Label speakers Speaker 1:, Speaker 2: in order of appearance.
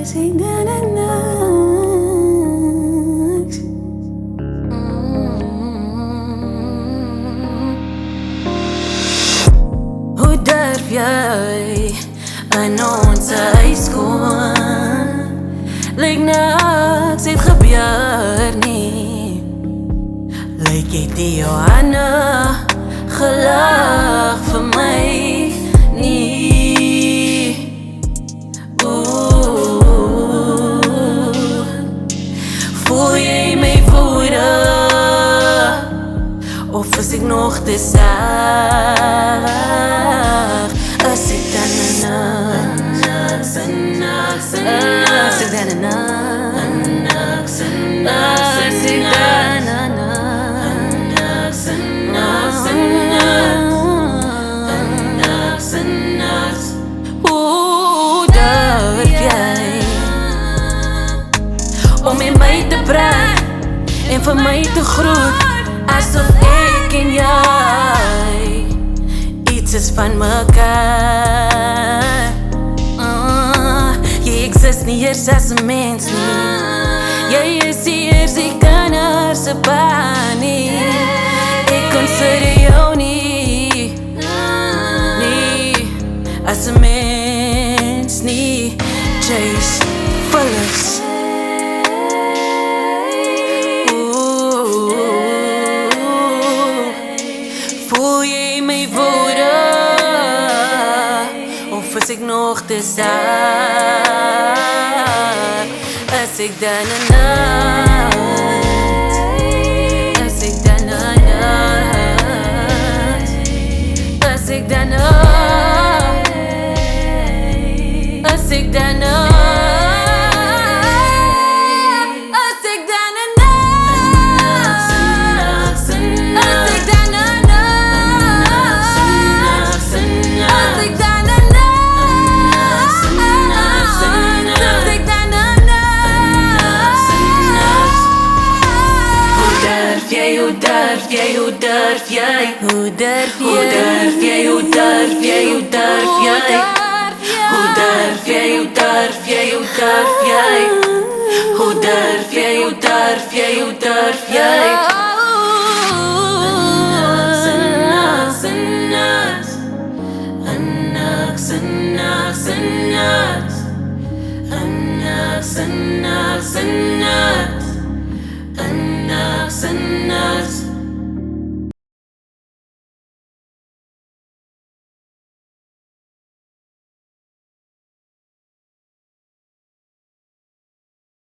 Speaker 1: Is ik dan een niks? Hoe durf jij aan ons huis komen? Lyk niks het gebeur nie. Lyk jy die Johanna gelag vir my nie. Voel jy my woede? Of is ek nog te sag? As ek dan niks, as ek dan niks, as ek dan niks. Hoe durf jy om in my te praat en vir my te groet asof ek en jy iets is van mekaar? Jy exist nie eers as 'n mens nie. Jy is eers die kinders se pa nie. Ek consider jou nie as 'n mens nie. Chase Phillips. Voel jy my woede? Of is ek nog te sag? As ek dan niks, as ek dan niks, as ek dan niks, as ek dan niks. Hoe durf jy? Hoe durf jy? Hoe durf jy? Hoe durf jy? Hoe durf jy? Hoe durf jy? Hoe durf jy? Hoe durf jy? Hoe durf jy? Hoe durf jy? Hoe durf jy? Hoe durf jy?